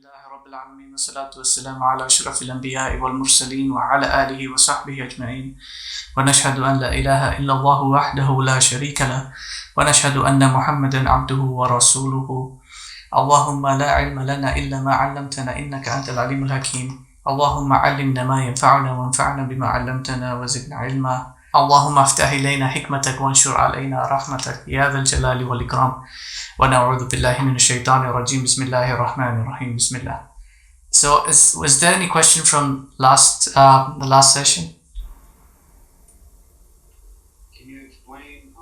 لله رب العالمين والصلاة والسلام على أشرف الأنبياء والمرسلين وعلى آله وصحبه أجمعين ونشهد أن لا إله إلا الله وحده لا شريك له ونشهد أن محمدا عبده ورسوله اللهم لا علم لنا إلا ما علمتنا إنك أنت العليم الحكيم اللهم علمنا ما ينفعنا وانفعنا بما علمتنا وزدنا علما اللهم افتح إلينا حكمتك وانشر علينا رحمتك يا ذا الجلال والإكرام ونعوذ بالله من الشيطان الرجيم بسم الله الرحمن الرحيم بسم الله. So was there any question from the last session? Can you explain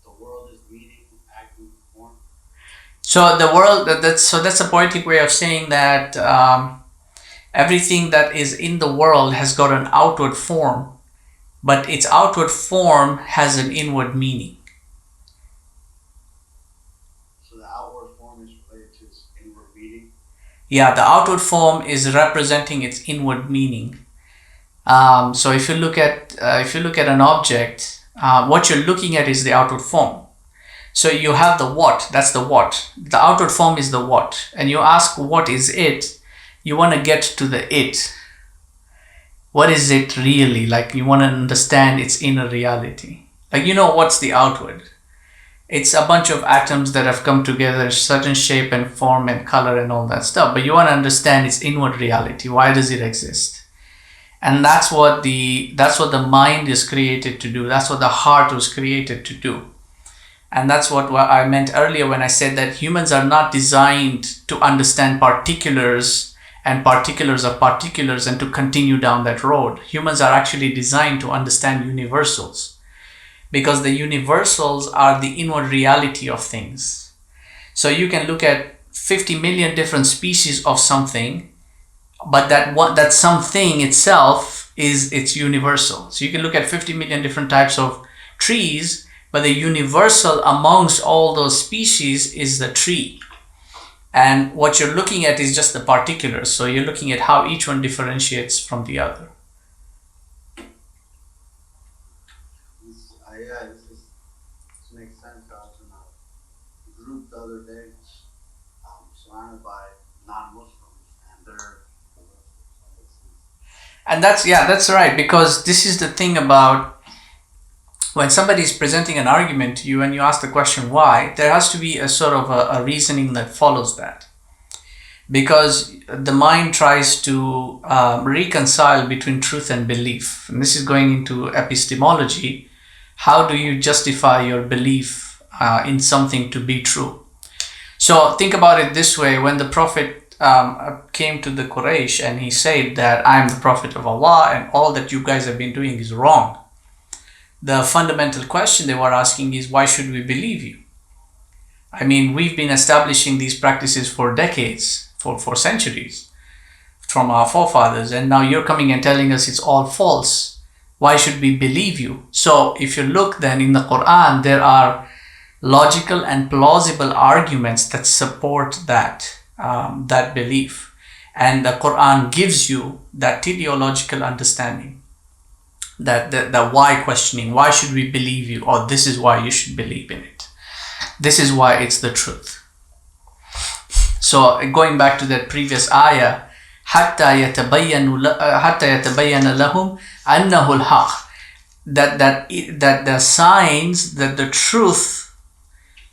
the world is meaning, acting, form? So the world, that's a poetic way of saying that everything that is in the world has got an outward form, but its outward form has an inward meaning. So the outward form is related to its inward meaning? Yeah, the outward form is representing its inward meaning. So if you look at an object, what you're looking at is the outward form. So you have the what, that's the what. The outward form is the what. And you ask what is it, you want to get to the it. What is it really? Like you want to understand its inner reality. Like what's the outward? It's a bunch of atoms that have come together, certain shape and form and color and all that stuff. But you want to understand its inward reality. Why does it exist? And that's what the mind is created to do. That's what the heart was created to do. And that's what I meant earlier when I said that humans are not designed to understand particulars and particulars of particulars and to continue down that road. Humans are actually designed to understand universals, because the universals are the inward reality of things. So you can look at 50 million different species of something, but that something itself is its universal. So you can look at 50 million different types of trees, but the universal amongst all those species is the tree. And what you're looking at is just the particulars. So you're looking at how each one differentiates from the other. This makes sense. I was in a group the other day, surrounded by non-Muslims, and that's right, because this is the thing about when somebody is presenting an argument to you and you ask the question why, there has to be a sort of a reasoning that follows that. Because the mind tries to reconcile between truth and belief. And this is going into epistemology. How do you justify your belief in something to be true? So think about it this way. When the Prophet came to the Quraysh and he said that I am the Prophet of Allah and all that you guys have been doing is wrong, the fundamental question they were asking is, why should we believe you? I mean, we've been establishing these practices for decades, for centuries, from our forefathers, and now you're coming and telling us it's all false. Why should we believe you? So if you look then in the Quran, there are logical and plausible arguments that support that belief. And the Quran gives you that teleological understanding. That why questioning, why should we believe you, or this is why you should believe in it. This is why it's the truth. So going back to that previous ayah, حَتَّى يَتَبَيَّنَ لَهُمْ أَنَّهُ الْحَقِّ, that the signs, that the truth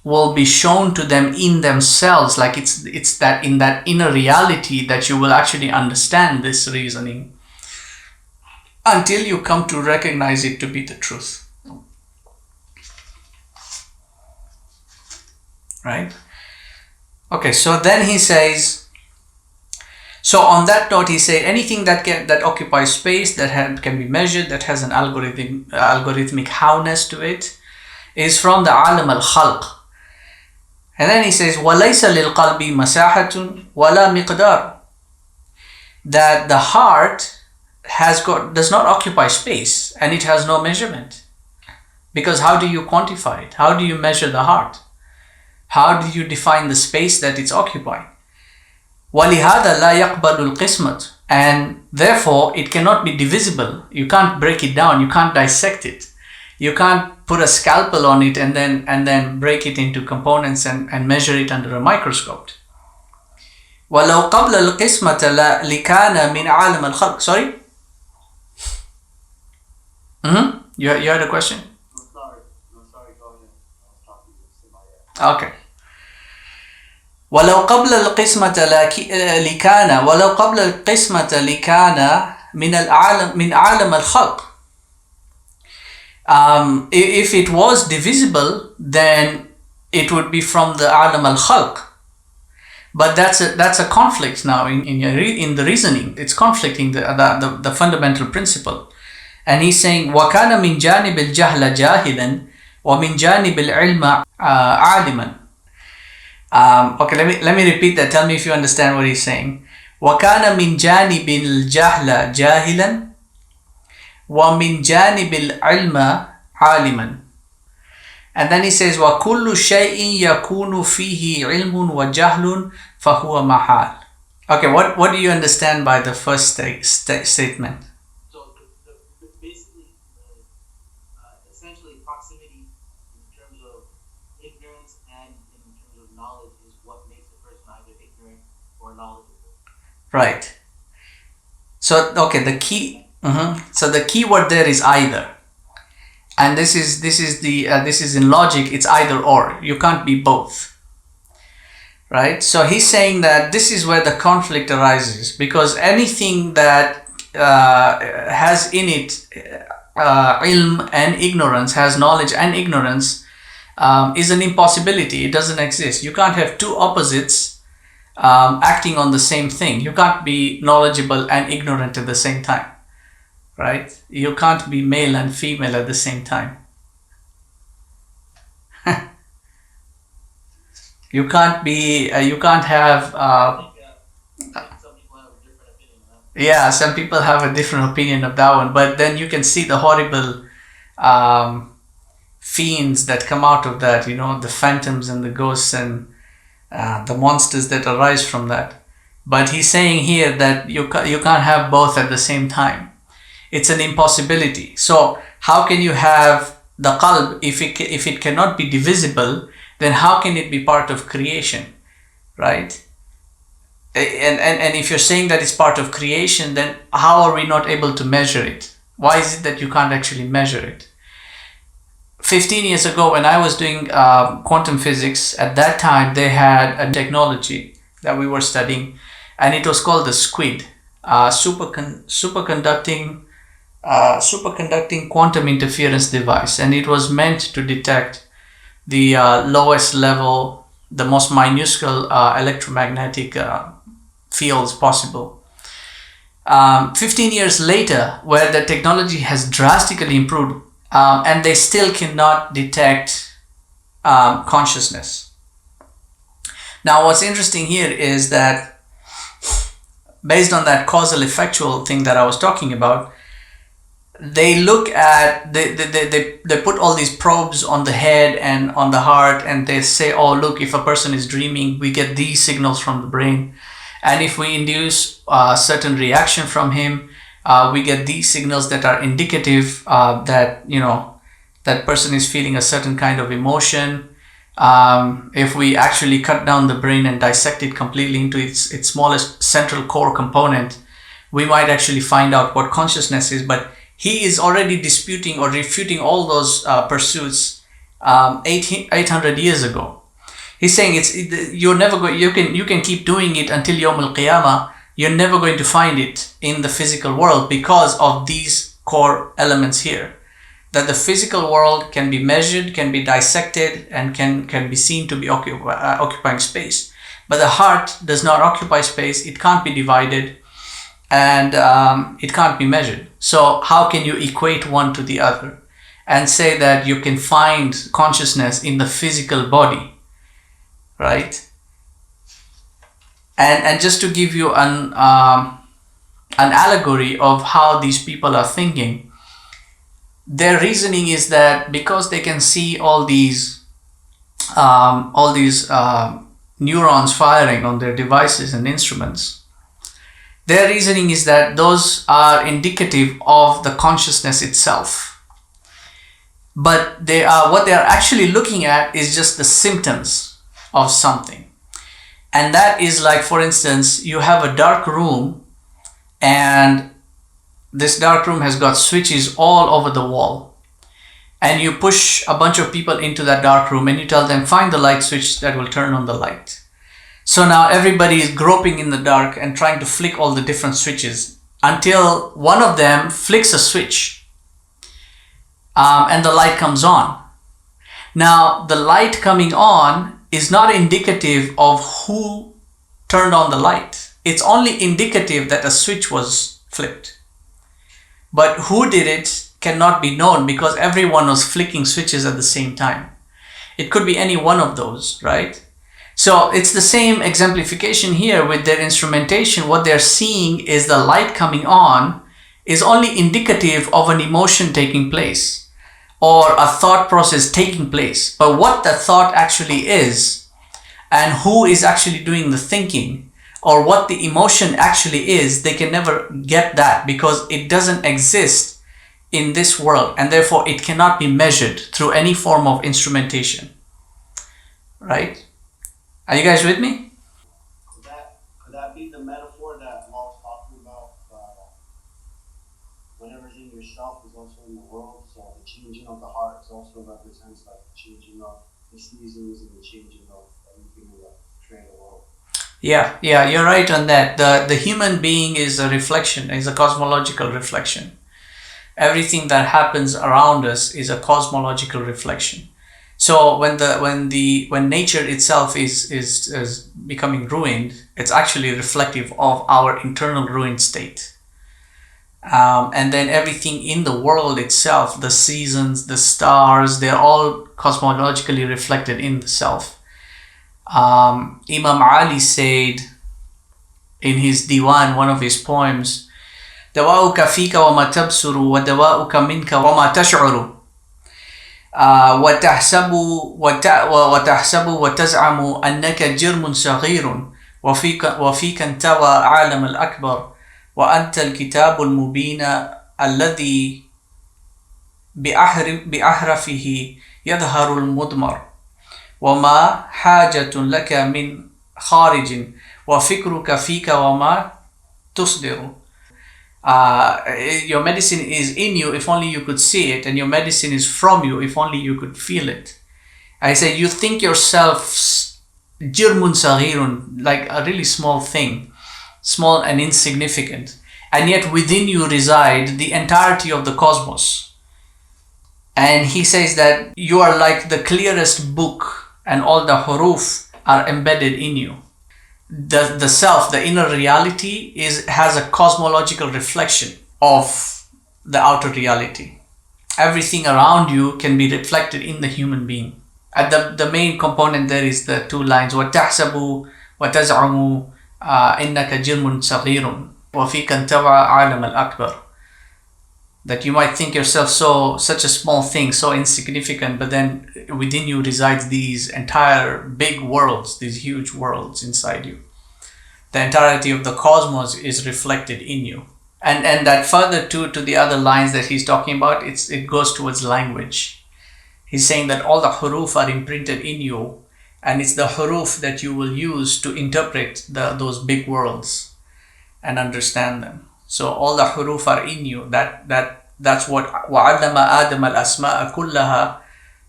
will be shown to them in themselves, like it's that in that inner reality that you will actually understand this reasoning, until you come to recognize it to be the truth. Right? Okay, so then he says, so on that note he said, anything that occupies space, that can be measured, that has an algorithmic how-ness to it, is from the alam al-khalq. And then he says, وَلَيْسَ لِلْقَلْبِ مَسَاحَةٌ وَلَا مِقْدَارٌ, that the heart does not occupy space and it has no measurement. Because how do you quantify it? How do you measure the heart? How do you define the space that it's occupying? وَلِهَذَا لَا يَقْبَلُ الْقِسْمَةُ, and therefore it cannot be divisible. You can't break it down, you can't dissect it. You can't put a scalpel on it and then break it into components and measure it under a microscope. ولو قبل القسمة لكان من عالم الخلق. Sorry? You had a question? No, sorry, go ahead. I was talking to somebody else. Okay. ولو قبل القسمة لكان من عالم الخلق. If it was divisible, then it would be from the عالم الخلق. But that's a conflict now in the reasoning. It's conflicting the fundamental principle. And he's saying وكان من جانب الجهل جاهلا ومن جانب العلم عالما. Okay, let me repeat that. Tell me if you understand what he's saying. وكان من جانب الجهل جاهلا ومن جانب العلم عالما. And then he says وكل شيء يكون فيه علم وجهل فهو محال. Okay, what do you understand by the first statement? So basically, essentially proximity in terms of ignorance and in terms of knowledge is what makes a person either ignorant or knowledgeable. Right. So okay, the key. So the key word there is either, and this is in logic. It's either or. You can't be both. Right. So he's saying that this is where the conflict arises, because anything that has in it ilm and ignorance, has knowledge and ignorance, is an impossibility. It doesn't exist. You can't have two opposites acting on the same thing. You can't be knowledgeable and ignorant at the same time, right? You can't be male and female at the same time. You can't be. You can't have. I think some people have a different opinion on that. Yeah, some people have a different opinion of that one, but then you can see the horrible fiends that come out of that. You know, the phantoms and the ghosts and the monsters that arise from that. But he's saying here that you can't have both at the same time. It's an impossibility. So how can you have the qalb if it cannot be divisible? Then how can it be part of creation, right? And if you're saying that it's part of creation, then how are we not able to measure it? Why is it that you can't actually measure it? 15 years ago, when I was doing quantum physics, at that time they had a technology that we were studying, and it was called the SQUID, superconducting quantum interference device, and it was meant to detect the lowest level, the most minuscule electromagnetic fields possible. 15 years later, where the technology has drastically improved, and they still cannot detect consciousness. Now, what's interesting here is that based on that causal effectual thing that I was talking about, they look at, they put all these probes on the head and on the heart, and they say, oh, look, if a person is dreaming, we get these signals from the brain. And if we induce a certain reaction from him, we get these signals that are indicative that, you know, that person is feeling a certain kind of emotion. If we actually cut down the brain and dissect it completely into its smallest central core component, we might actually find out what consciousness is. But he is already disputing or refuting all those pursuits 800 years ago. He's saying you're never going. You can keep doing it until Yawm al-Qiyamah. You're never going to find it in the physical world because of these core elements here. That the physical world can be measured, can be dissected, and can be seen to be occupying space. But the heart does not occupy space. It can't be divided, and it can't be measured. So how can you equate one to the other and say that you can find consciousness in the physical body, right? And just to give you an allegory of how these people are thinking, their reasoning is that because they can see all these neurons firing on their devices and instruments, their reasoning is that those are indicative of the consciousness itself. But what they are actually looking at is just the symptoms of something. And that is like, for instance, you have a dark room, and this dark room has got switches all over the wall. And you push a bunch of people into that dark room and you tell them, find the light switch that will turn on the light. So now everybody is groping in the dark and trying to flick all the different switches until one of them flicks a switch, and the light comes on. Now, the light coming on is not indicative of who turned on the light. It's only indicative that a switch was flipped. But who did it cannot be known because everyone was flicking switches at the same time. It could be any one of those, right? So it's the same exemplification here with their instrumentation. What they're seeing is the light coming on is only indicative of an emotion taking place or a thought process taking place. But what the thought actually is and who is actually doing the thinking or what the emotion actually is, they can never get that because it doesn't exist in this world, and therefore it cannot be measured through any form of instrumentation. Right? Are you guys with me? Could that be the metaphor that Paul's talking about? Whatever's in yourself is also in the world. So the changing of the heart also represents like the changing of the seasons and the changing of everything in the world. Yeah, you're right on that. The human being is a reflection, is a cosmological reflection. Everything that happens around us is a cosmological reflection. So when nature itself is becoming ruined, it's actually reflective of our internal ruined state. And then everything in the world itself, the seasons, the stars, they're all cosmologically reflected in the self. Imam Ali said in his Diwan, one of his poems, دواؤك فيك وما تبصر ودواؤك منك وما تشعر وتحسب وتزعم أنك جرم صغير وفيك انتوى عالم الأكبر وأنت الكتاب المبين الذي بأحرفه يظهر المضمر وما حاجة لك من خارج وفكرك فيك وما تصدر. Your medicine is in you if only you could see it, and your medicine is from you if only you could feel it. I say you think yourself jirmun saghirun, like a really small thing, small and insignificant, and yet within you reside the entirety of the cosmos. And he says that you are like the clearest book and all the huruf are embedded in you. The self, the inner reality has a cosmological reflection of the outer reality. Everything around you can be reflected in the human being. And the main component there is the two lines, وَتَحْسَبُ وَتَزْعُمُ إِنَّكَ جِرْمٌ صَغِيرٌ وَفِيكَ انْتَوَى عَالَمَ الْأَكْبَرِ. That you might think yourself such a small thing, so insignificant, but then within you resides these entire big worlds, these huge worlds inside you. The entirety of the cosmos is reflected in you. And that further to the other lines that he's talking about, it goes towards language. He's saying that all the huruf are imprinted in you, and it's the huruf that you will use to interpret those big worlds and understand them. So all the huruf are in you. That's what وَعَلَّمَ آدَمَ الْأَسْمَاءَ كُلَّهَا.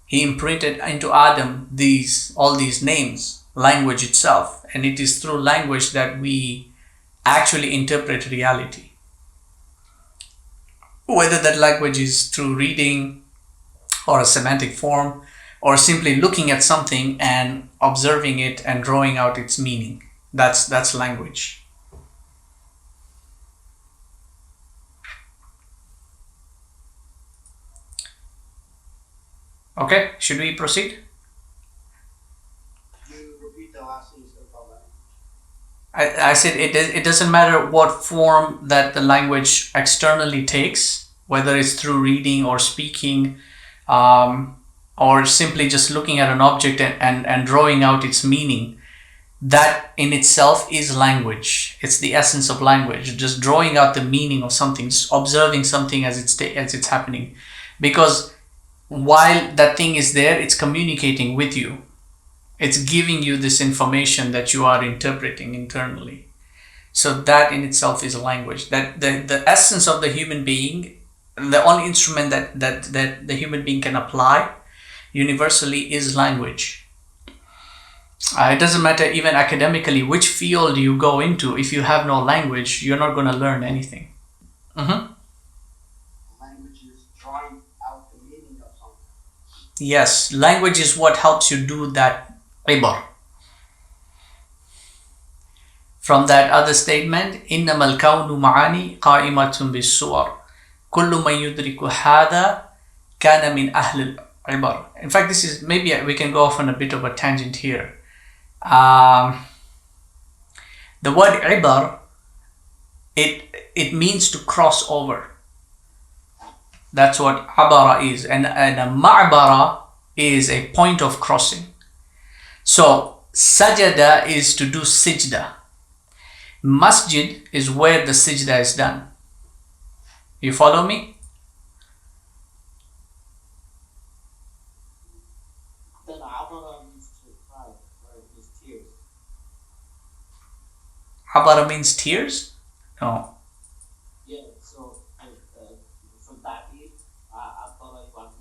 He imprinted into Adam all these names, language itself. And it is through language that we actually interpret reality. Whether that language is through reading or a semantic form, or simply looking at something and observing it and drawing out its meaning. That's language. Okay, should we proceed? You repeat the last thing you said about language. I said it doesn't matter what form that the language externally takes, whether it's through reading or speaking, or simply just looking at an object and drawing out its meaning. That in itself is language. It's the essence of language, just drawing out the meaning of something, just observing something as it's happening. Because while that thing is there, it's communicating with you. It's giving you this information that you are interpreting internally. So that in itself is a language. That the essence of the human being, the only instrument that the human being can apply universally is language. It doesn't matter even academically which field you go into. If you have no language, you're not going to learn anything. Language is drawing out the meaning of something. Yes, language is what helps you do that ibar. From that other statement, إنما الكون معاني قائمة بالصور كل من يدرك هذا كان من أهل العبر. In fact, this is, maybe we can go off on a bit of a tangent here. The word ibar, it means to cross over. That's what abara is, and a ma'bara is a point of crossing. So sajada is to do sijda. Masjid is where the sijda is done. You follow me? Then abara means to cry, or it means tears. Abara means tears? No. Yeah, so from Tabi, abara Yakub,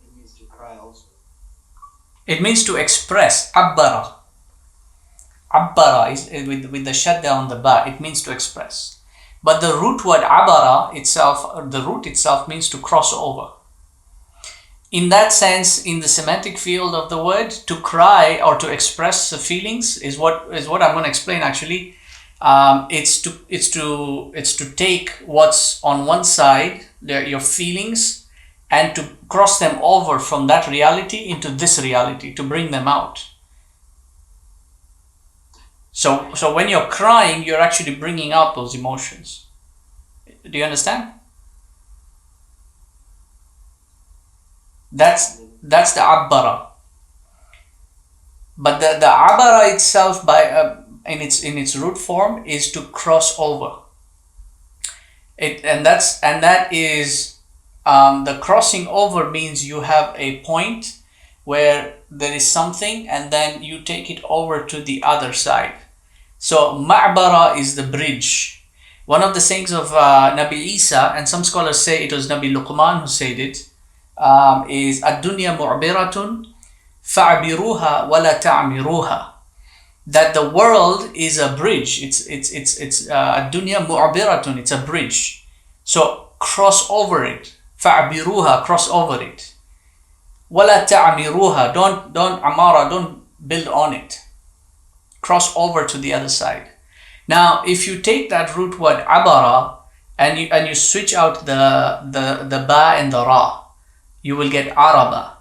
it means to cry also. It means to express. Abbara. Abbara is with the shadda on the ba. It means to express. But the root word abara itself, the root itself means to cross over. In that sense, in the semantic field of the word, to cry or to express the feelings is what I'm going to explain actually. It's to take what's on one side, your feelings, and to cross them over from that reality into this reality, to bring them out. So when you're crying, you're actually bringing out those emotions. Do you understand? That's the abbara. But the abara itself, in its root form, is to cross over. That is the crossing over means you have a point where there is something and then you take it over to the other side. So ma'bara is the bridge. One of the sayings of Nabi Isa, and some scholars say it was Nabi Luqman who said it, is ad-dunya mu'biratun fa'biruha wa la ta'miruha. That the world is a bridge. It's ad-dunya mu'biratun, it's a bridge. So cross over it. Fa'biruha, cross over it. Wa la ta'miruha, don't build on it. Cross over to the other side. Now, if you take that root word abara and you switch out the ba and the ra, you will get araba.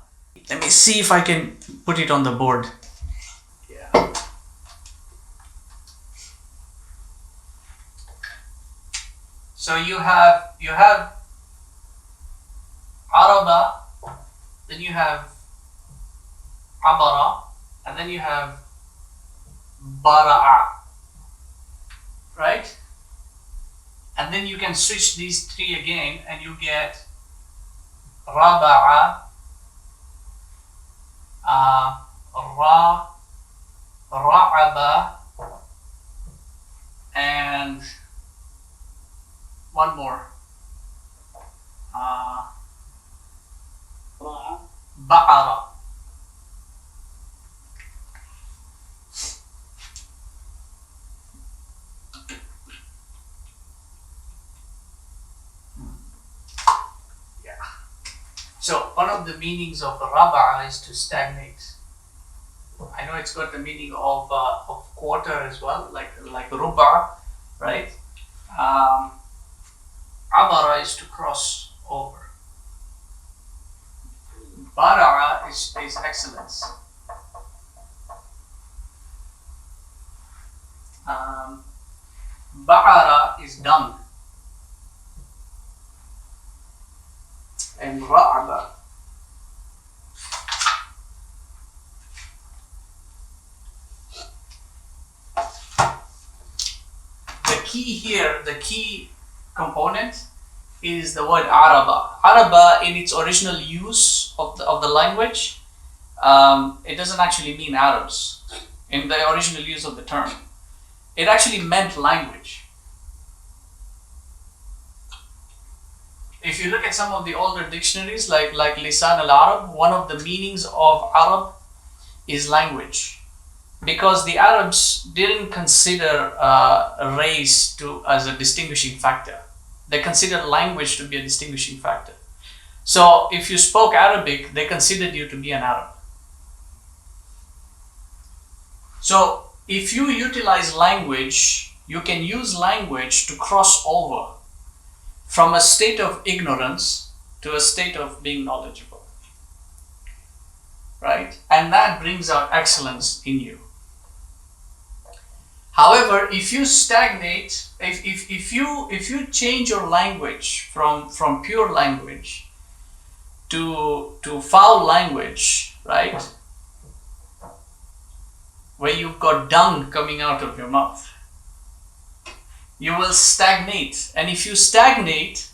Let me see if I can put it on the board. Yeah. So you have araba, then you have abara, and then you have bara'a, right? And then you can switch these three again and you get raba'a, ra'aba, and one more, ba'ara. So one of the meanings of raba'a is to stagnate. I know it's got the meaning of quarter as well, like ruba, right? Abara is to cross over. Bara'a is excellence. Ba'ara is dung. And ra'aba. The key here, the key component is the word araba. Araba in its original use of the language it doesn't actually mean Arabs in the original use of the term. It actually meant language. If you look at some of the older dictionaries like Lisan al-Arab, one of the meanings of Arab is language, because the Arabs didn't consider a race as a distinguishing factor. They considered language to be a distinguishing factor. So if you spoke Arabic, they considered you to be an Arab. So if you utilize language, you can use language to cross over from a state of ignorance to a state of being knowledgeable, right? And that brings out excellence in you. However, if you stagnate, if you change your language from pure language to foul language, right, where you've got dung coming out of your mouth, you will stagnate. And if you stagnate,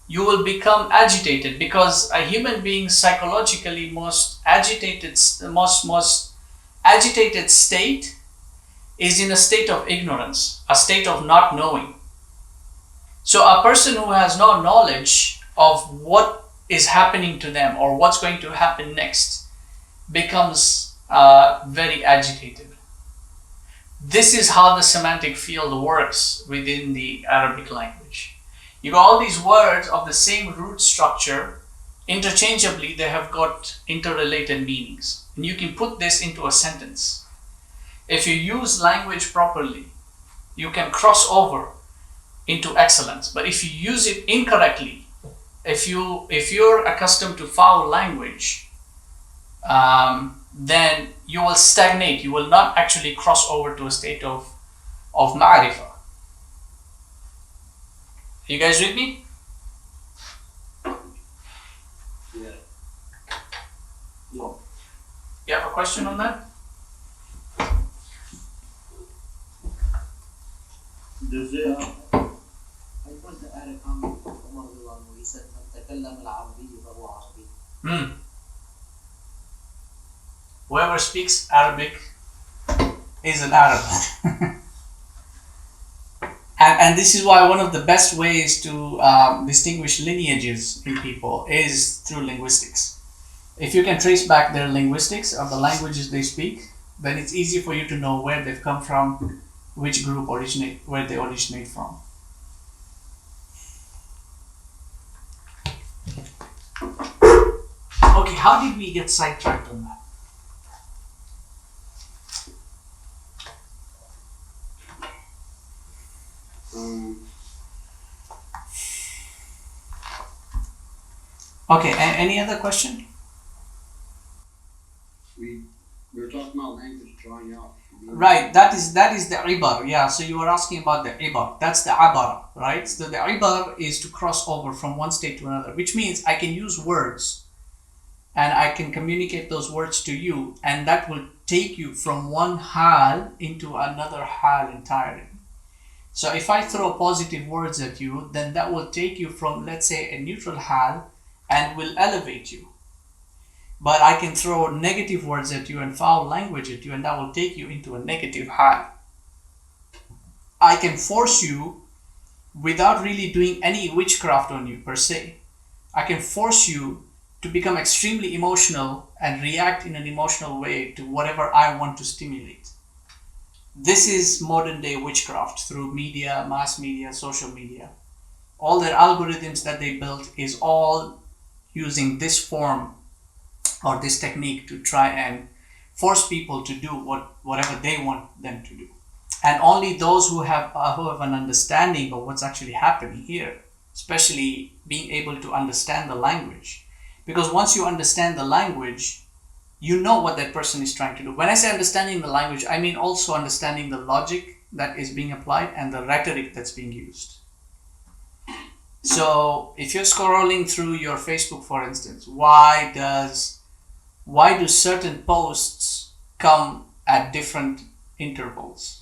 you will become agitated, because a human being's psychologically most agitated state is in a state of ignorance, a state of not knowing. So a person who has no knowledge of what is happening to them or what's going to happen next becomes very agitated. This is how the semantic field works within the Arabic language. You got all these words of the same root structure. Interchangeably, they have got interrelated meanings. And you can put this into a sentence. If you use language properly, you can cross over into excellence. But if you use it incorrectly, if you're accustomed to foul language, then you will stagnate. You will not actually cross over to a state of ma'rifah. You guys with me? Yeah. No. You have a question on that? Does it? I want to add a comment from Umar where he said, "من تكلم العربية فهو عربي." Whoever speaks Arabic is an Arab. and this is why one of the best ways to distinguish lineages in people is through linguistics. If you can trace back their linguistics of the languages they speak, then it's easy for you to know where they've come from, which group where they originate from. Okay, how did we get sidetracked on that? Okay, any other question? We were talking about language drawing out. Right, that is the ibar. Yeah, so you were asking about the ibar. That's the abara, right? So the ibar is to cross over from one state to another, which means I can use words and I can communicate those words to you, and that will take you from one hal into another hal entirely. So if I throw positive words at you, then that will take you from, let's say, a neutral hal and will elevate you. But I can throw negative words at you and foul language at you, and that will take you into a negative hal. I can force you without really doing any witchcraft on you per se. I can force you to become extremely emotional and react in an emotional way to whatever I want to stimulate. This is modern day witchcraft through media, mass media, social media. All their algorithms that they built is all using this form or this technique to try and force people to do whatever they want them to do. And only those who have an understanding of what's actually happening here, especially being able to understand the language. Because once you understand the language, you know what that person is trying to do. When I say understanding the language, I mean also understanding the logic that is being applied and the rhetoric that's being used. So if you're scrolling through your Facebook, for instance, why do certain posts come at different intervals?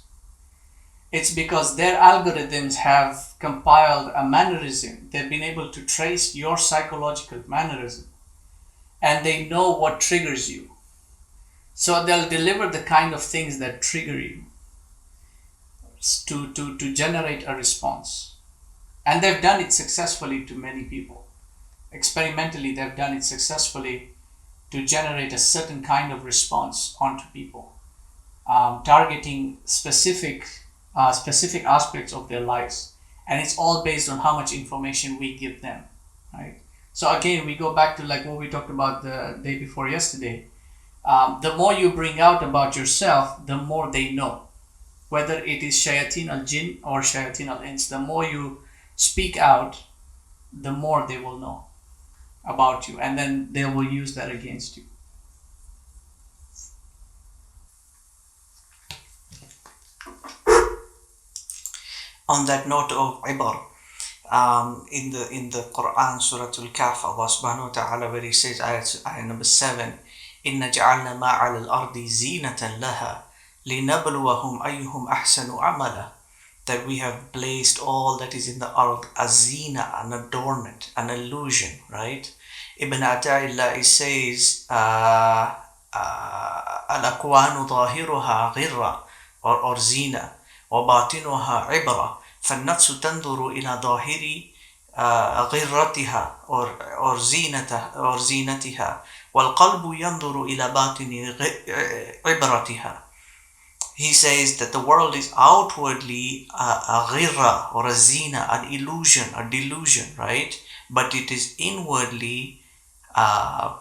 It's because their algorithms have compiled a mannerism. They've been able to trace your psychological mannerism, and they know what triggers you. So they'll deliver the kind of things that trigger you to generate a response. And they've done it successfully to many people. Experimentally, they've done it successfully to generate a certain kind of response onto people, targeting specific aspects of their lives. And it's all based on how much information we give them, right? So again, we go back to like what we talked about the day before yesterday. The more you bring out about yourself, the more they know. Whether it is shayateen al-jinn or shayateen al-ins, the more you speak out, the more they will know about you, and then they will use that against you. On that note of ibar, in the Quran, Surah Al-Kahf, Allah subhanahu wa ta'ala, where he says, ayat number 7, إِنَّ جَعَلْنَا مَا عَلَى الْأَرْضِ زِينَةً لَهَا لِنَبْلُوَهُمْ أَيُّهُمْ أَحْسَنُ عَمَلًا, that we have placed all that is in the earth as zina, an adornment, an illusion, right? Ibn Ata'illah says, الأكوان ظاهرها غرة or زينة وباطنها عبرة فالنفس تنظر إلى ظاهر غرتها or زينتها والقلب ينظر إلى باطن عبرتها. He says that the world is outwardly a ghirra or a zina, an illusion, a delusion, right? But it is inwardly a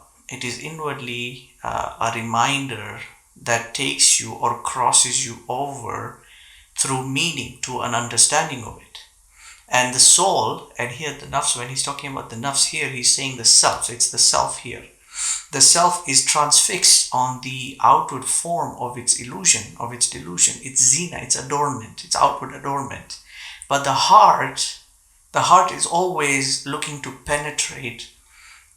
reminder that takes you or crosses you over through meaning to an understanding of it. And the soul, and here the nafs, when he's talking about the nafs here, he's saying the self, it's the self here. The self is transfixed on the outward form of its illusion, of its delusion. It's zina, it's adornment, it's outward adornment. But the heart is always looking to penetrate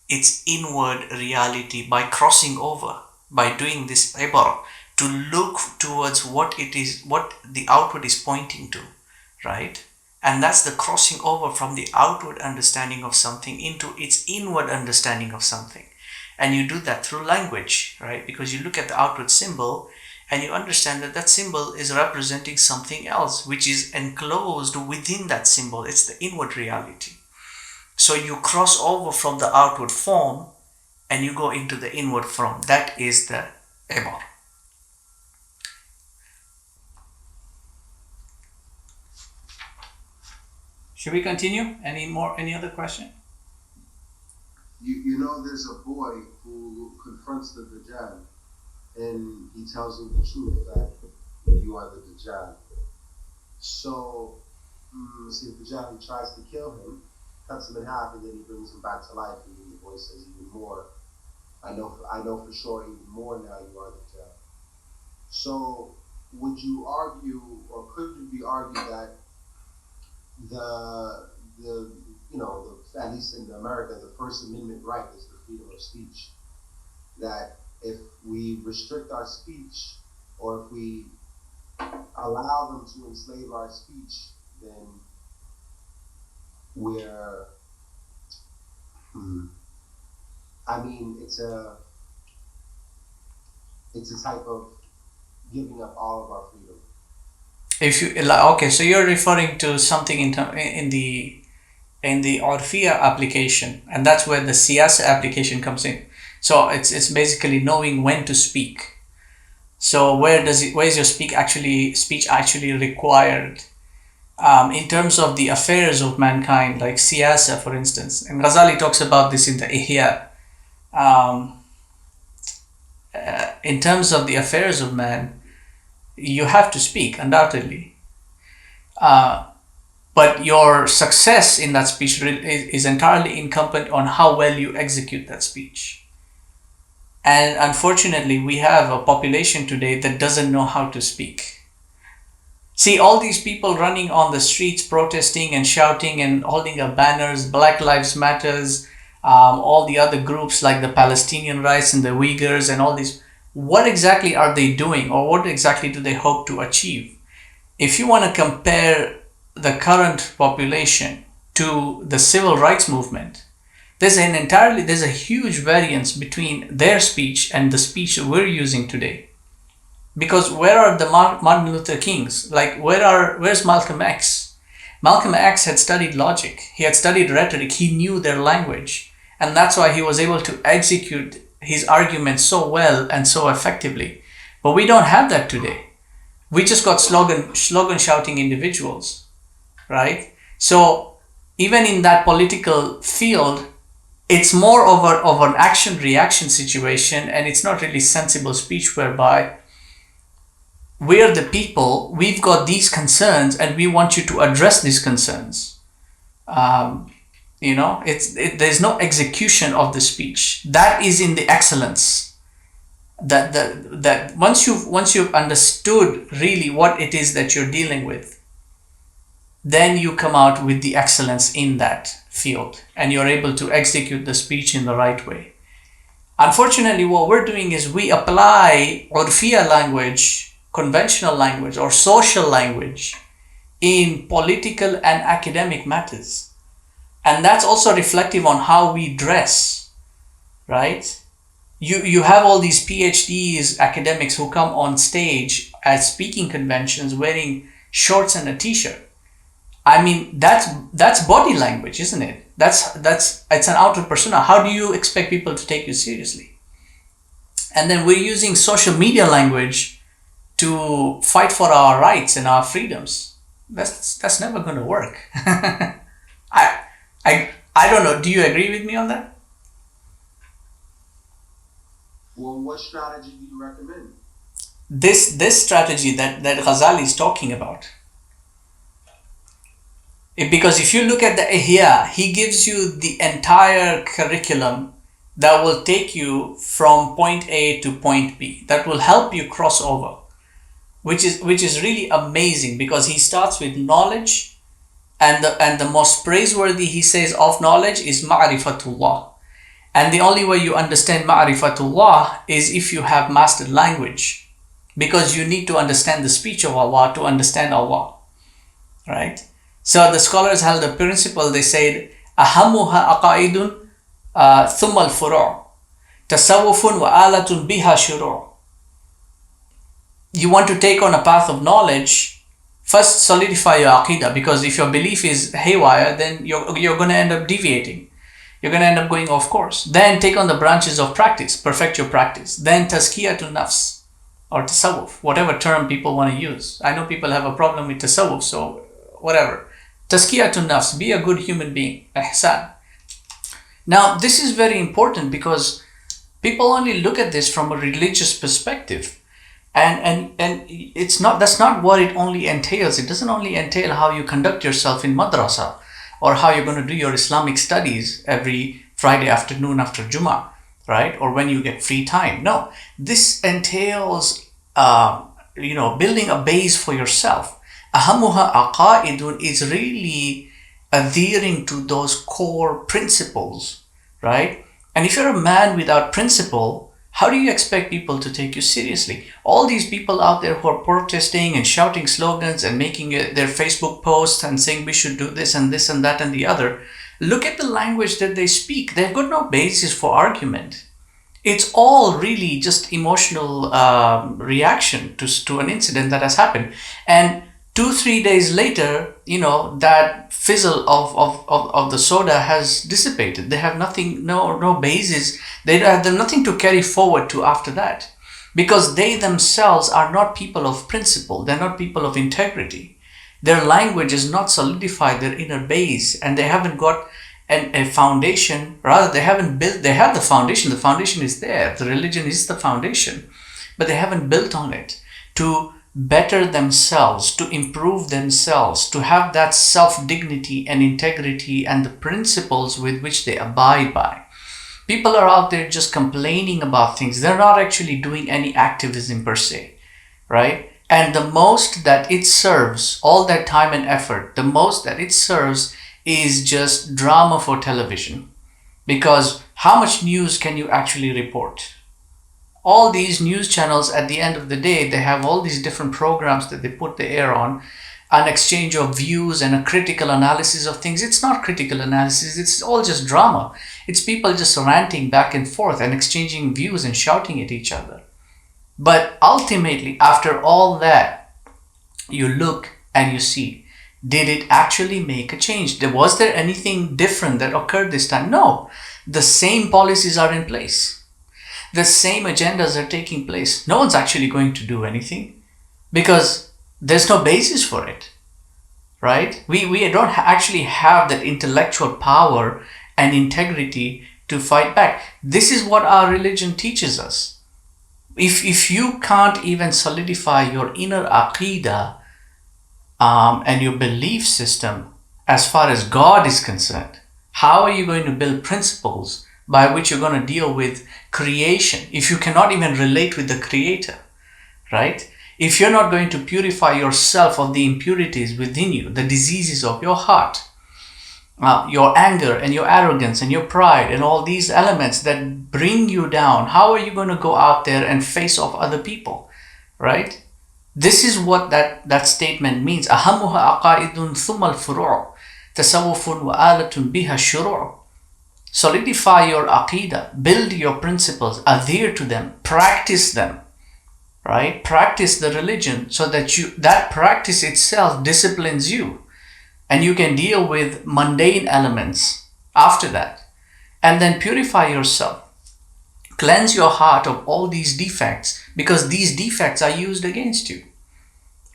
its inward reality by crossing over, by doing this ibar, to look towards what it is, what the outward is pointing to, right? And that's the crossing over from the outward understanding of something into its inward understanding of something. And you do that through language, right? Because you look at the outward symbol and you understand that that symbol is representing something else, which is enclosed within that symbol. It's the inward reality. So you cross over from the outward form and you go into the inward form. That is the ibar. Should we continue? Any other question? You know, there's a boy who confronts the Dajjal and he tells him the truth that you are the Dajjal. So, the Dajjal, he tries to kill him, cuts him in half, and then he brings him back to life. And the boy says, even more. I know for sure, even more now you are the Dajjal. So, would you argue, or could it be argued that at least in America, the First Amendment right is the freedom of speech. That if we restrict our speech, or if we allow them to enslave our speech, then we're, it's a type of giving up all of our freedom. Okay, so you're referring to something in the Orfiya application, and that's where the siyasa application comes in. So it's basically knowing when to speak. So where is your speech actually required in terms of the affairs of mankind, like siyasa, for instance. And Ghazali talks about this in the Ihya. In terms of the affairs of man, you have to speak, undoubtedly. But your success in that speech is entirely incumbent on how well you execute that speech. And unfortunately, we have a population today that doesn't know how to speak. See, all these people running on the streets, protesting and shouting and holding up banners, Black Lives Matters, all the other groups like the Palestinian rights and the Uyghurs and all these, what exactly are they doing, or what exactly do they hope to achieve? If you want to compare the current population to the civil rights movement, There's a huge variance between their speech and the speech we're using today. Because where are the Martin Luther Kings? Like, where's Malcolm X? Malcolm X had studied logic. He had studied rhetoric. He knew their language. And that's why he was able to execute his arguments so well and so effectively. But we don't have that today. We just got slogan shouting individuals, right? So even in that political field, it's more of an action-reaction situation, and it's not really sensible speech whereby we're the people, we've got these concerns, and we want you to address these concerns. There's no execution of the speech. That is in the excellence. That once you've understood really what it is that you're dealing with, then you come out with the excellence in that field, and you're able to execute the speech in the right way. Unfortunately, what we're doing is we apply urfiya language, conventional language, or social language in political and academic matters. And that's also reflective on how we dress, right? You have all these PhDs, academics who come on stage at speaking conventions wearing shorts and a t-shirt. I mean, that's body language, isn't it? It's an outer persona. How do you expect people to take you seriously? And then we're using social media language to fight for our rights and our freedoms. That's never going to work. I don't know. Do you agree with me on that? Well, what strategy do you recommend? This strategy that Ghazali is talking about. Because if you look at the Ihya, he gives you the entire curriculum that will take you from point A to point B, that will help you cross over, which is really amazing, because he starts with knowledge, and the most praiseworthy, he says, of knowledge is ma'rifatullah. And the only way you understand ma'rifatullah is if you have mastered language, because you need to understand the speech of Allah to understand Allah, right? So the scholars held a principle. They said, أهمها أقائد ثم الفروع تصوف وآلة بها شروع. You want to take on a path of knowledge, first solidify your aqidah, because if your belief is haywire, then you're going to end up deviating. You're going to end up going off course. Then take on the branches of practice, perfect your practice. Then tazkiyatun nafs, or tasawwuf, whatever term people want to use. I know people have a problem with tasawwuf, so whatever. Tazkiyatun nafs, be a good human being, ihsan. Now, this is very important because people only look at this from a religious perspective. And that's not what it only entails. It doesn't only entail how you conduct yourself in madrasa, or how you're going to do your Islamic studies every Friday afternoon after Jummah, right? Or when you get free time. No, this entails, building a base for yourself. Ahamuha aqaidun is really adhering to those core principles, right? And if you're a man without principle, how do you expect people to take you seriously? All these people out there who are protesting and shouting slogans and making their Facebook posts and saying we should do this and that and the other, look at the language that they speak. They've got no basis for argument. It's all really just emotional reaction to an incident that has happened. And 2-3 days later, that fizzle of the soda has dissipated. They have nothing, no basis. They have nothing to carry forward to after that, because they themselves are not people of principle. They're not people of integrity. Their language is not solidified, their inner base, and they haven't got a foundation. Rather, they haven't built. They have the foundation. The foundation is there. The religion is the foundation, but they haven't built on it to better themselves, to improve themselves, to have that self-dignity and integrity and the principles with which they abide by. People are out there just complaining about things. They're not actually doing any activism per se, right? And the most that it serves, all that time and effort, the most that it serves is just drama for television. Because how much news can you actually report? All these news channels, at the end of the day, they have all these different programs that they put the air on. an exchange of views and a critical analysis of things. It's not critical analysis, it's all just drama. It's people just ranting back and forth and exchanging views and shouting at each other. But ultimately, after all that, you look and you see, did it actually make a change? Was there anything different that occurred this time? No. The same policies are in place. The same agendas are taking place. No one's actually going to do anything because there's no basis for it, right? We don't actually have that intellectual power and integrity to fight back. This is what our religion teaches us. If you can't even solidify your inner aqidah and your belief system as far as God is concerned, how are you going to build principles by which you're going to deal with creation if you cannot even relate with the creator, right? If you're not going to purify yourself of the impurities within you, the diseases of your heart, your anger and your arrogance and your pride and all these elements that bring you down, how are you going to go out there and face off other people, right? This is what that statement means. أهمها عقائد ثم الفروع تصوف وآلة بها الشروع. Solidify your aqidah, build your principles, adhere to them, practice them, right? Practice the religion so that practice itself disciplines you and you can deal with mundane elements after that. And then purify yourself. Cleanse your heart of all these defects because these defects are used against you,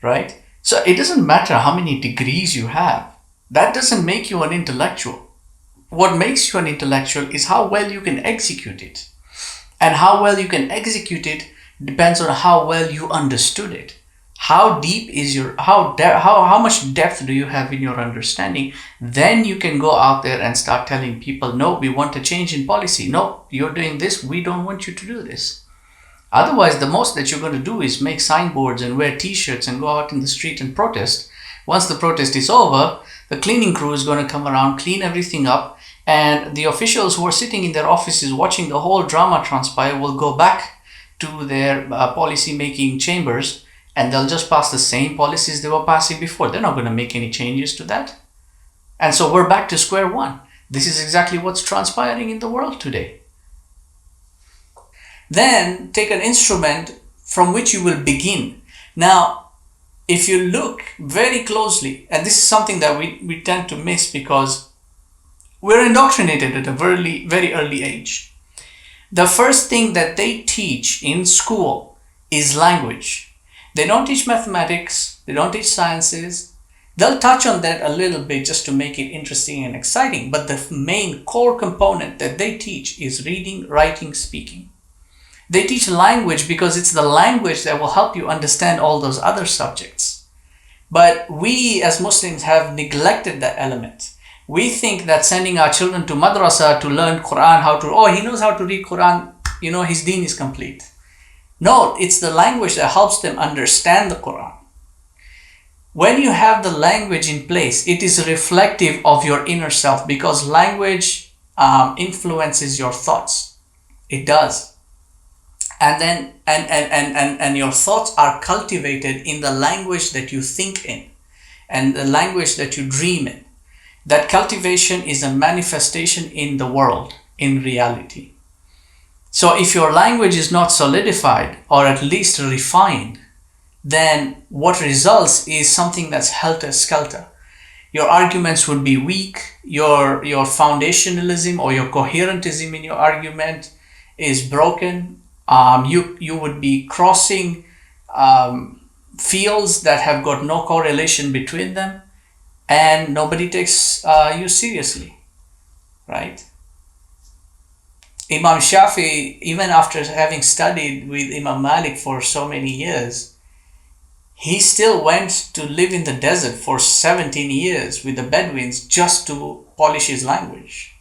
right? So it doesn't matter how many degrees you have. That doesn't make you an intellectual. What makes you an intellectual is how well you can execute it. And how well you can execute it depends on how well you understood it. How deep is how much depth do you have in your understanding? Then you can go out there and start telling people, no, we want a change in policy. No, you're doing this. We don't want you to do this. Otherwise, the most that you're going to do is make signboards and wear t-shirts and go out in the street and protest. Once the protest is over, the cleaning crew is going to come around, clean everything up, and the officials who are sitting in their offices watching the whole drama transpire will go back to their policy-making chambers and they'll just pass the same policies they were passing before. They're not going to make any changes to that. And so we're back to square one. This is exactly what's transpiring in the world today. Then take an instrument from which you will begin. Now, if you look very closely, and this is something that we tend to miss because we're indoctrinated at a very early age. The first thing that they teach in school is language. They don't teach mathematics, they don't teach sciences. They'll touch on that a little bit just to make it interesting and exciting, but the main core component that they teach is reading, writing, speaking. They teach language because it's the language that will help you understand all those other subjects. But we as Muslims have neglected that element. We think that sending our children to madrasa to learn Quran, he knows how to read Quran, his deen is complete. No, it's the language that helps them understand the Quran. When you have the language in place, it is reflective of your inner self because language influences your thoughts. It does. And then and your thoughts are cultivated in the language that you think in and the language that you dream in. That cultivation is a manifestation in the world, in reality. So if your language is not solidified or at least refined, then what results is something that's helter-skelter. Your arguments would be weak, your foundationalism or your coherentism in your argument is broken. You would be crossing fields that have got no correlation between them, and nobody takes you seriously, right? Imam Shafi, even after having studied with Imam Malik for so many years, he still went to live in the desert for 17 years with the Bedouins just to polish his language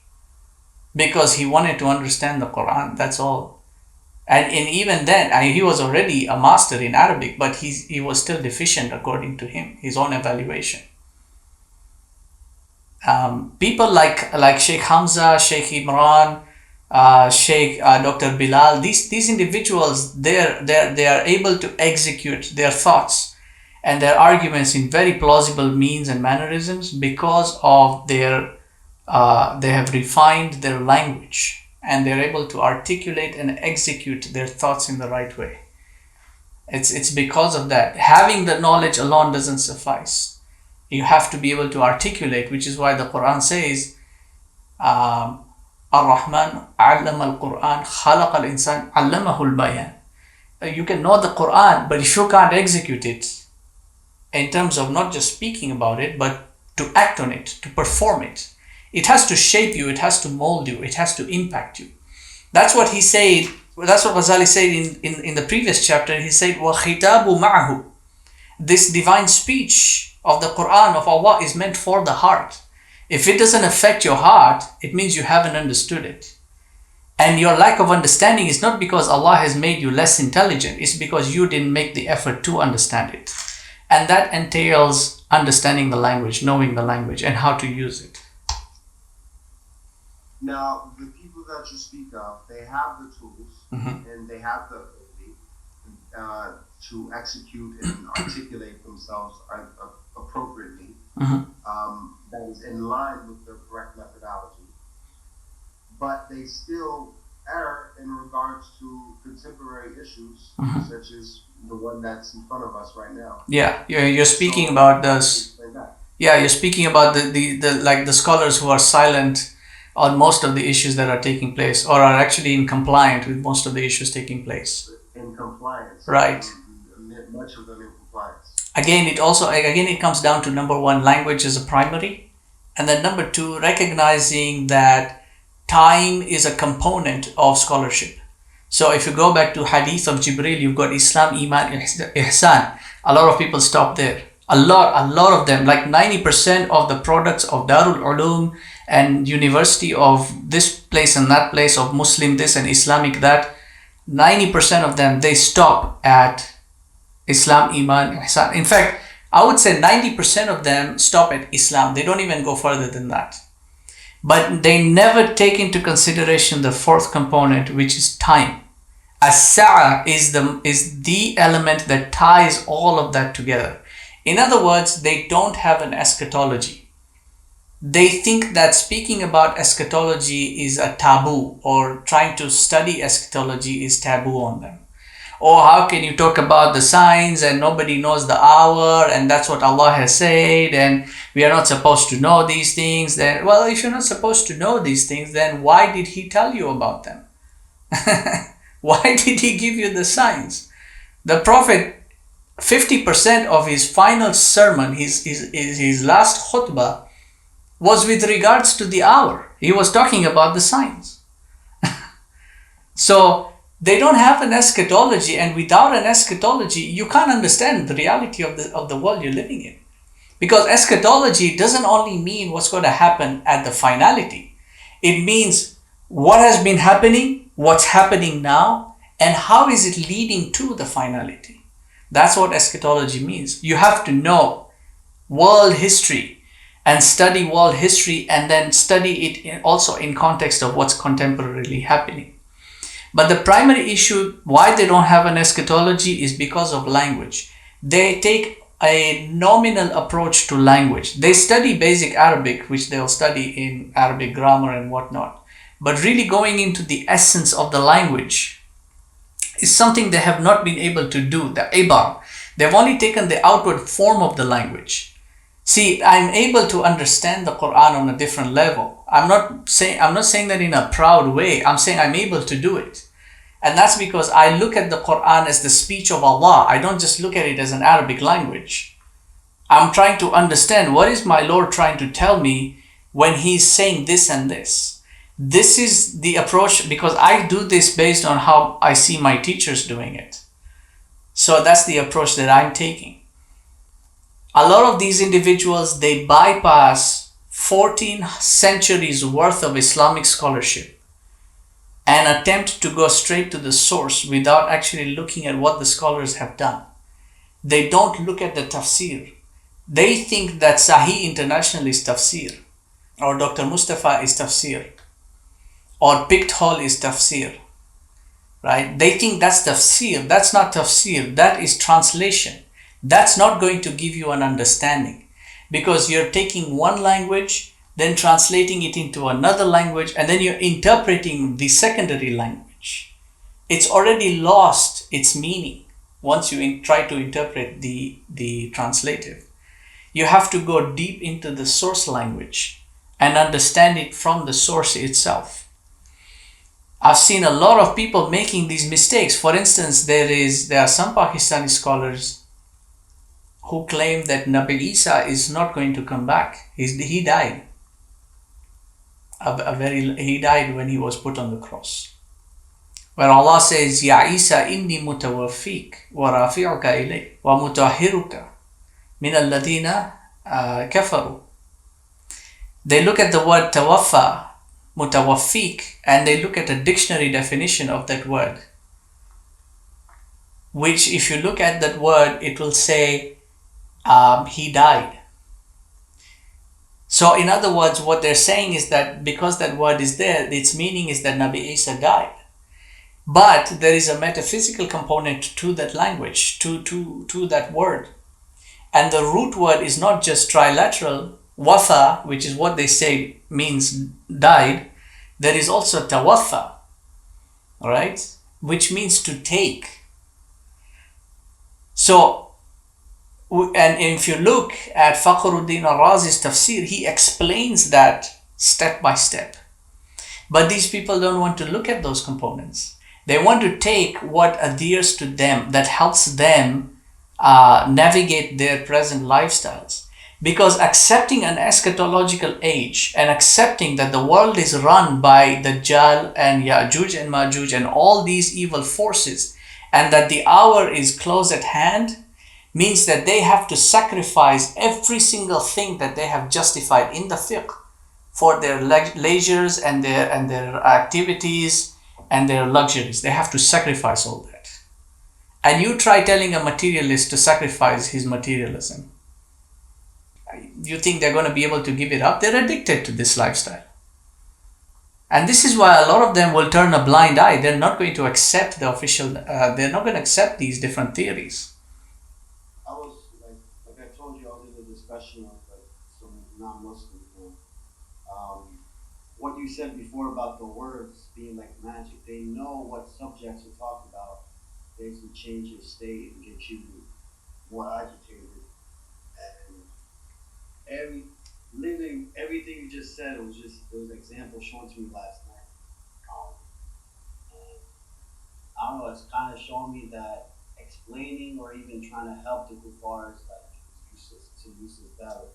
because he wanted to understand the Quran, that's all. And even then, he was already a master in Arabic, but he was still deficient according to him, his own evaluation. People like Sheikh Hamza, Sheikh Imran, Sheikh Dr. Bilal, these individuals, they are able to execute their thoughts and their arguments in very plausible means and mannerisms because of their they have refined their language and they're able to articulate and execute their thoughts in the right way. It's because of that. Having the knowledge alone doesn't suffice. You have to be able to articulate, which is why the Quran says, Ar-Rahman allama al-Quran khalaq al-insan allamahu al-bayan. You can know the Quran, but if you can't execute it in terms of not just speaking about it, but to act on it, to perform it, it has to shape you, it has to mold you, it has to impact you. That's what he said. That's what Ghazali said in the previous chapter. He said, وَخِتَابُ مَعَهُ. This divine speech of the Quran of Allah is meant for the heart. If it doesn't affect your heart, it means you haven't understood it. And your lack of understanding is not because Allah has made you less intelligent, it's because you didn't make the effort to understand it. And that entails understanding the language, knowing the language, and how to use it. Now, the people that you speak of, they have the tools and they have the ability to execute and articulate themselves appropriately. That is in line with their correct methodology. But they still err in regards to contemporary issues, such as the one that's in front of us right now. Yeah, you're speaking about this. Yeah, you're speaking about the scholars who are silent on most of the issues that are taking place, or are actually in compliant with most of the issues taking place. In compliance. Right. Much of them in compliance. Again, it comes down to number one, language is a primary, and then number two, recognizing that time is a component of scholarship. So if you go back to Hadith of Jibril, you've got Islam, Iman, Ihsan. A lot of people stop there. A lot of them, like 90% of the products of Darul Ulum and university of this place and that place, of Muslim this and Islamic that, 90% of them, they stop at Islam, Iman, Ihsan. In fact, I would say 90% of them stop at Islam. They don't even go further than that. But they never take into consideration the fourth component, which is time. As-sa'a is the element that ties all of that together. In other words, they don't have an eschatology. They think that speaking about eschatology is a taboo, or trying to study eschatology is taboo on them. Or how can you talk about the signs and nobody knows the hour, and that's what Allah has said, and we are not supposed to know these things? Then, well, if you're not supposed to know these things, then why did He tell you about them? Why did He give you the signs? The Prophet, 50% of his final sermon, his last khutbah, was with regards to the hour. He was talking about the signs. So they don't have an eschatology, and without an eschatology, you can't understand the reality of the world you're living in. Because eschatology doesn't only mean what's going to happen at the finality. It means what has been happening, what's happening now, and how is it leading to the finality. That's what eschatology means. You have to know world history and study world history, and then study it also in context of what's contemporarily happening. But the primary issue why they don't have an eschatology is because of language. They take a nominal approach to language. They study basic Arabic, which they'll study in Arabic grammar and whatnot. But really going into the essence of the language is something they have not been able to do, the ibar. They've only taken the outward form of the language. See, I'm able to understand the Quran on a different level. I'm not saying that in a proud way. I'm saying I'm able to do it. And that's because I look at the Quran as the speech of Allah. I don't just look at it as an Arabic language. I'm trying to understand what is my Lord trying to tell me when He's saying this and this. This is the approach, because I do this based on how I see my teachers doing it. So that's the approach that I'm taking. A lot of these individuals, they bypass 14 centuries worth of Islamic scholarship and attempt to go straight to the source without actually looking at what the scholars have done. They don't look at the tafsir. They think that Sahih International is tafsir, or Dr. Mustafa is tafsir, or Pict Hall is tafsir, right? They think that's tafsir. That's not tafsir. That is translation. That's not going to give you an understanding, because you're taking one language, then translating it into another language, and then you're interpreting the secondary language. It's already lost its meaning once you try to interpret the translative. You have to go deep into the source language and understand it from the source itself. I've seen a lot of people making these mistakes. For instance, there are some Pakistani scholars who claim that Nabi Isa is not going to come back. He died. He died when he was put on the cross. Where Allah says, Ya Isa inni mutawaffik wa rafi'uka ilay wa mutahhiruka min alladhina kafaru. They look at the word tawaffa, mutawaffik, and they look at a dictionary definition of that word, which if you look at that word, it will say he died. So in other words, what they're saying is that because that word is there, its meaning is that Nabi Isa died. But there is a metaphysical component to that language, to that word. And the root word is not just trilateral, wafa, which is what they say means died. There is also tawaffa, all right, which means to take. So, and if you look at Fakhruddin al-Razi's tafsir, he explains that step by step. But these people don't want to look at those components. They want to take what adheres to them, that helps them navigate their present lifestyles. Because accepting an eschatological age and accepting that the world is run by Dajjal and Ya'juj and Ma'juj and all these evil forces, and that the hour is close at hand, means that they have to sacrifice every single thing that they have justified in the fiqh for their leisures and their activities and their luxuries. They have to sacrifice all that. And you try telling a materialist to sacrifice his materialism. You think they're going to be able to give it up? They're addicted to this lifestyle. And this is why a lot of them will turn a blind eye. They're not going to accept the official, they're not going to accept these different theories. I was, like I told you, I was in a discussion of some non-Muslims. What you said before about the words being like magic, they know what subjects to talk about. They can change your state and get you more agitated. And literally everything you just said, there was an example shown to me last night. And I don't know, it's kind of showing me that explaining or even trying to help the kuffar is like useless battle.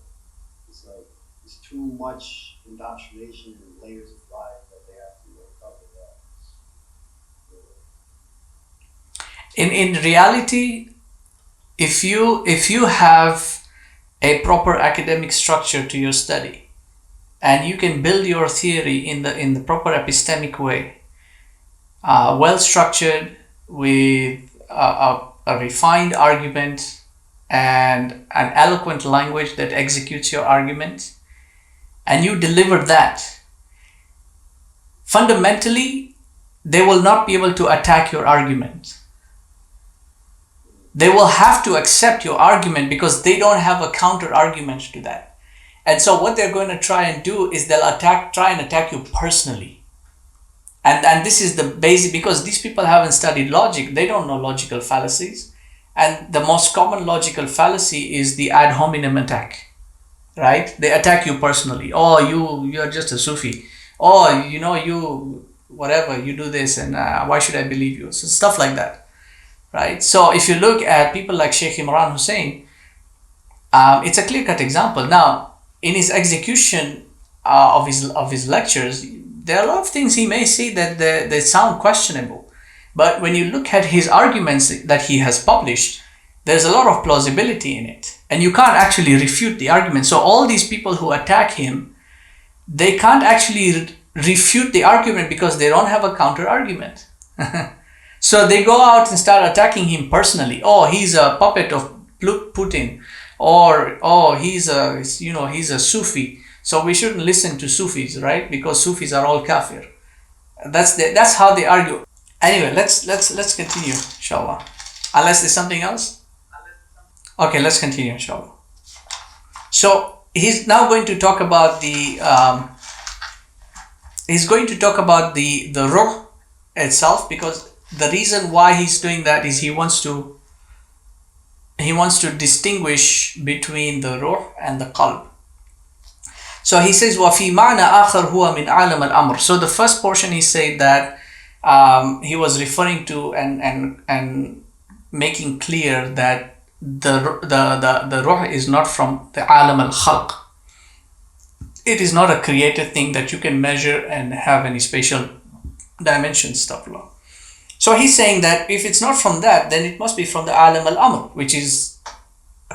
It's like it's too much indoctrination and layers of life that they have to cover that. In reality, if you have a proper academic structure to your study, and you can build your theory in the proper epistemic way, well structured with a refined argument and an eloquent language that executes your argument, and you deliver that, fundamentally they will not be able to attack your argument. They will have to accept your argument because they don't have a counter argument to that. And so what they're going to try and do is they'll try and attack you personally. And this is the basic, because these people haven't studied logic, they don't know logical fallacies. And the most common logical fallacy is the ad hominem attack, right? They attack you personally. Oh, you're just a Sufi. Oh, you whatever, you do this, and why should I believe you? So stuff like that. Right? So if you look at people like Sheikh Imran Hussein, it's a clear-cut example. Now, in his execution of his lectures, there are a lot of things he may say that they sound questionable. But when you look at his arguments that he has published, there's a lot of plausibility in it. And you can't actually refute the argument. So all these people who attack him, they can't actually refute the argument because they don't have a counter-argument. So they go out and start attacking him personally. Oh, he's a puppet of Putin, or oh, he's a Sufi. So we shouldn't listen to Sufis, right? Because Sufis are all kafir. That's how they argue. Anyway, let's continue, inshallah. Unless there's something else. Okay, let's continue, inshallah. So he's now going to talk about the ruh itself, because the reason why he's doing that is he wants to distinguish between the ruh and the qalb. So he says وَفِي مَعْنَى آخَرْ هُوَ مِنْ عَالَمَ الْأَمْرِ. So the first portion he said that he was referring to and making clear that the ruh is not from the alam al-khalq. It is not a created thing that you can measure and have any spatial dimension stuff. So he's saying that if it's not from that, then it must be from the alam al-amr, which is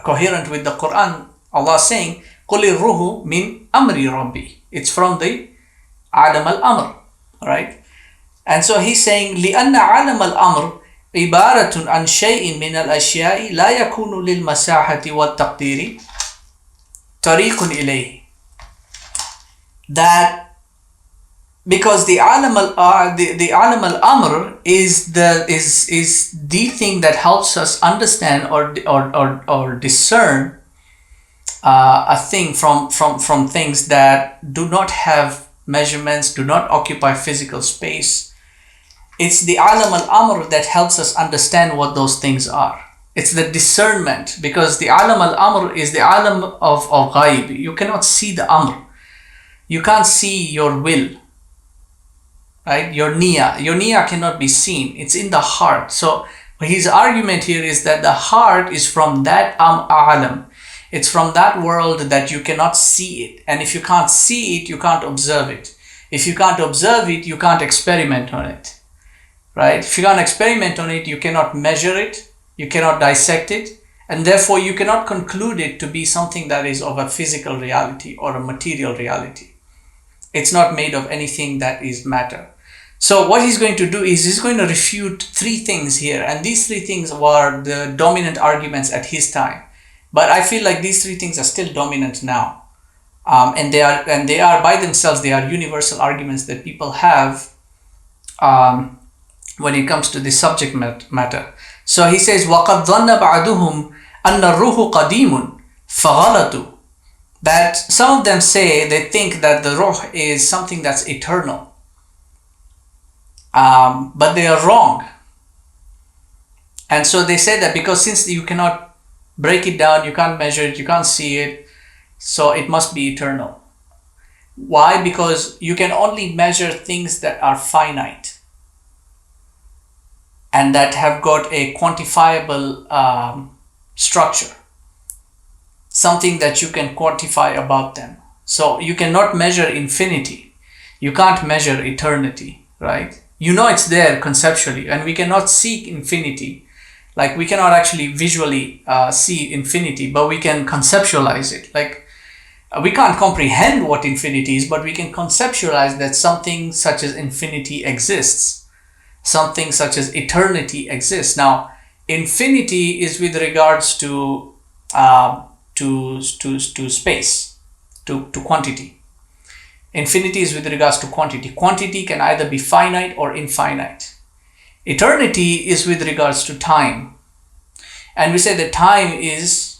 coherent with the Quran. Allah saying قُلِ الرُّهُ مِنْ أَمْرِ رَبِّي. It's from the alam al-amr, right? And so he's saying لِأَنَّ عَالَمَ الْأَمْرِ عِبَارَةٌ عَنْ شَيْءٍ مِنَ الْأَشْيَاءِ لَا يَكُونُ لِلْمَسَاحَةِ وَالتَّقْدِيرِ طَرِيقٌ إِلَيْهِ. That because the alam al-amr is the thing that helps us understand or discern a thing from things that do not have measurements, do not occupy physical space. It's the alam al-amr that helps us understand what those things are. It's the discernment, because the alam al-amr is the alam of ghaib. You cannot see the amr. You can't see your will, right? Your niyyah cannot be seen. It's in the heart. So his argument here is that the heart is from that alam. It's from that world that you cannot see it. And if you can't see it, you can't observe it. If you can't observe it, you can't experiment on it, right? If you can't experiment on it, you cannot measure it, you cannot dissect it, and therefore you cannot conclude it to be something that is of a physical reality or a material reality. It's not made of anything that is matter. So what he's going to do is he's going to refute three things here, and these three things were the dominant arguments at his time. But I feel like these three things are still dominant now, and they are by themselves, they are universal arguments that people have when it comes to the subject matter. So he says وَقَدْ ظَنَّ بَعْدُهُمْ أَنَّ الرُّوحُ قَدِيمٌ فَغَلَطُوا. That some of them say, they think that the ruh is something that's eternal, but they are wrong. And so they say that because since you cannot break it down, you can't measure it, you can't see it, so it must be eternal. Why? Because you can only measure things that are finite and that have got a quantifiable structure, something that you can quantify about them. So you cannot measure infinity, you can't measure eternity, right? You know it's there conceptually, and we cannot see infinity. Like we cannot actually visually see infinity, but we can conceptualize it. Like we can't comprehend what infinity is, but we can conceptualize that something such as infinity exists. Something such as eternity exists. Now, infinity is with regards to space, to quantity. Infinity is with regards to quantity. Quantity can either be finite or infinite. Eternity is with regards to time. And we say that time is,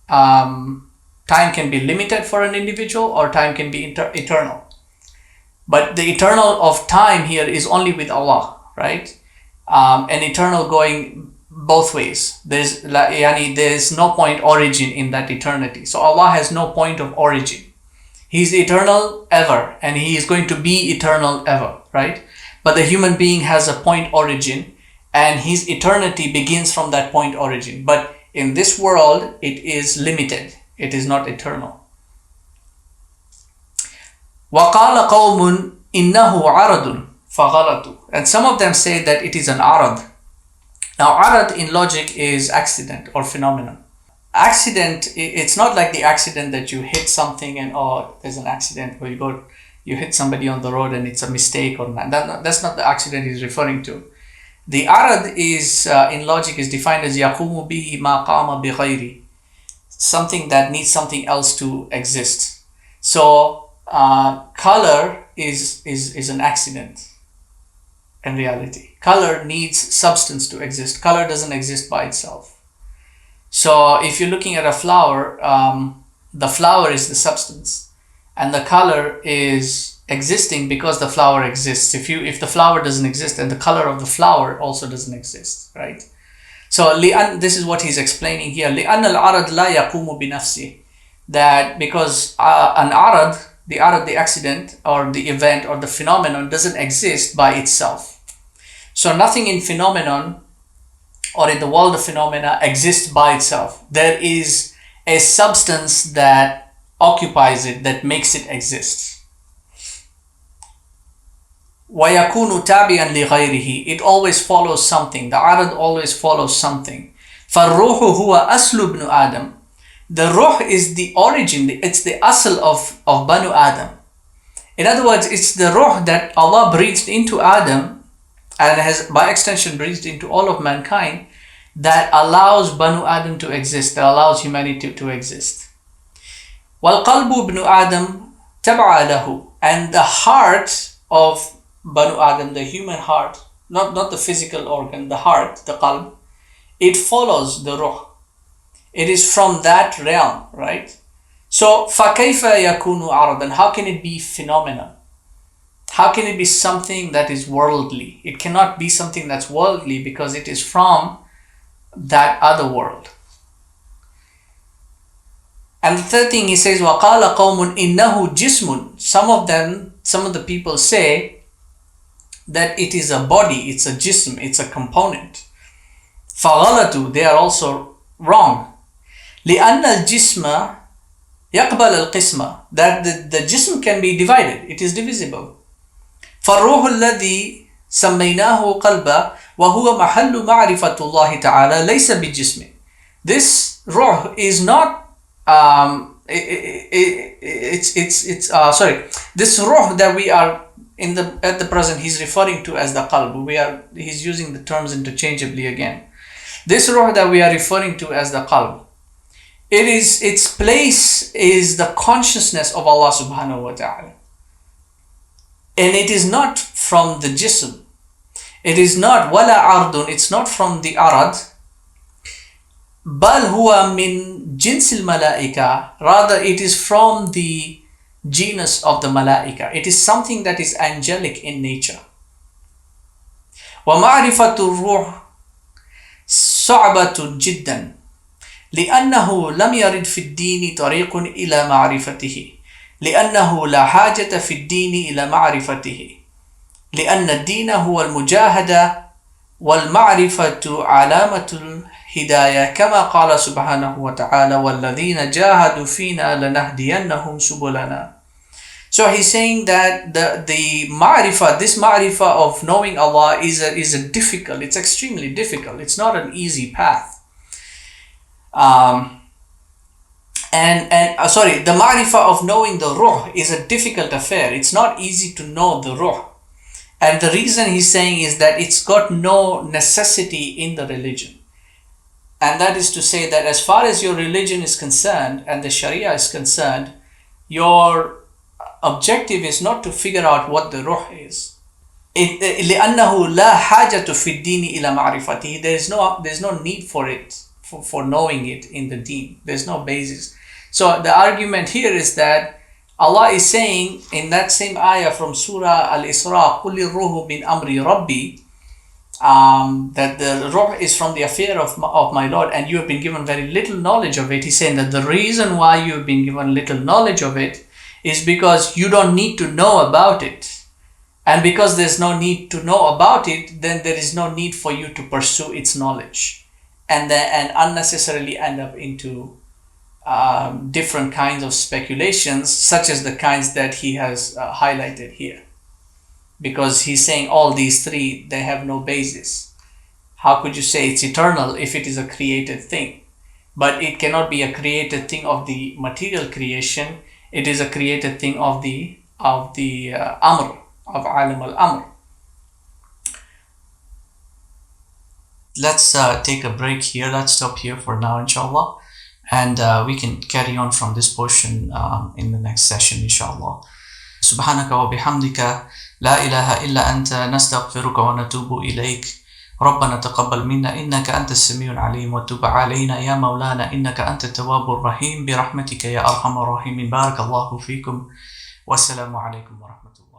time can be limited for an individual, or time can be eternal. But the eternal of time here is only with Allah, right? And eternal going both ways. There's no point origin in that eternity. So Allah has no point of origin. He's eternal ever, and He is going to be eternal ever, right? But the human being has a point origin, and his eternity begins from that point origin. But in this world, it is limited. It is not eternal. وَقَالَ قَوْمٌ إِنَّهُ عَرَضٌ فَغَلَطُوا. And some of them say that it is an arad. Now, arad in logic is accident or phenomenon. Accident, it's not like the accident that you hit something and there's an accident, or you hit somebody on the road and it's a mistake or not. That's not the accident he's referring to. The arad is in logic is defined as يَقُومُ بِهِ مَا قَامَ بِغَيْرِ, something that needs something else to exist. So color is an accident in reality. Color needs substance to exist. Color doesn't exist by itself. So if you're looking at a flower, the flower is the substance, and the color is existing because the flower exists. If the flower doesn't exist, then the color of the flower also doesn't exist, right? So this is what he's explaining here. لأن العرض لا يقوم بنفسه. That because an arad, the accident or the event or the phenomenon doesn't exist by itself. So nothing in phenomenon or in the world of phenomena exists by itself. There is a substance that occupies it, that makes it exist. وَيَكُونُ تَابِعًا لِغَيْرِهِ. It always follows something. The arad always follows something. فَالرُّوحُ هُوَ أَصْلُ بْنُ آدَمَ. The ruh is the origin, it's the asl of Banu Adam. In other words, it's the ruh that Allah breathed into Adam and has by extension breathed into all of mankind that allows Banu Adam to exist, that allows humanity to exist. وَالْقَلْبُ بْنُ آدَمَ تَبْعَ لَهُ. And the heart of Banu Adam, the human heart, not the physical organ, the heart, the qalb, it follows the ruh. It is from that realm, right? So, فَكَيْفَ يَكُونُ عَرَضًا. How can it be phenomenon? How can it be something that is worldly? It cannot be something that's worldly because it is from that other world. And the third thing he says, وَقَالَ قَوْمٌ إِنَّهُ جِسْمٌ. Some of the people say that it is a body, it's a jism, it's a component. فَغَلَطُوا. They are also wrong. لأن الجسم يقبل القسمة. That the jism can be divided, it is divisible. فالروح الذي سميناه قلبا وهو محل معرفة الله تعالى ليس بجسم. This ruh is not this ruh that we are at the present he's referring to as the qalb. He's using the terms interchangeably again. This ruh that we are referring to as the qalb, its place is the consciousness of Allah subhanahu wa ta'ala. And it is not from the jism. It is not wala ardun, it's not from the arad. Bal huwa min jinsil malaika. Rather, it is from the genus of the malaika. It is something that is angelic in nature. Wa ma'rifatu ruh صعبة جدا لأنه لم يرد في الدين طريق إلى معرفته لأنه لا حاجة في الدين إلى معرفته لأن الدين هو المجاهدة والمعرفة علامة الهداية كما قال سبحانه وتعالى والذين جاهدوا فينا لنهدينهم سبلنا. So he's saying that the ma'rifah, this ma'rifah of knowing Allah is a difficult, it's extremely difficult. It's not an easy path. The ma'rifah of knowing the ruh is a difficult affair. It's not easy to know the ruh. And the reason he's saying is that it's got no necessity in the religion. And that is to say that as far as your religion is concerned and the Sharia is concerned, your objective is not to figure out what the ruh is. لأنه لا حاجة في الدين إلى معرفته. There's no need for it, for knowing it in the deen. There's no basis. So the argument here is that Allah is saying in that same ayah from Surah Al-Isra, قُلِ الرُّوحُ مِنْ أَمْرِ رَبِّي, that the ruh is from the affair of my Lord and you have been given very little knowledge of it. He's saying that the reason why you have been given little knowledge of it is because you don't need to know about it. And because there's no need to know about it, then there is no need for you to pursue its knowledge and unnecessarily end up into different kinds of speculations, such as the kinds that he has highlighted here. Because he's saying all these three, they have no basis. How could you say it's eternal if it is a created thing? But it cannot be a created thing of the material creation. It is a created thing of the amr, of alim al-amr. Let's take a break here. Let's stop here for now, inshallah. And we can carry on from this portion in the next session, inshallah. سبحانك وبحمدك لا إله إلا أنت نستغفرك ونتوب إليك ربنا تقبل منا إنك أنت السميع العليم وتب علينا يا مولانا إنك أنت التواب الرحيم برحمتك يا أرحم الراحمين. بارك الله فيكم والسلام عليكم ورحمة الله.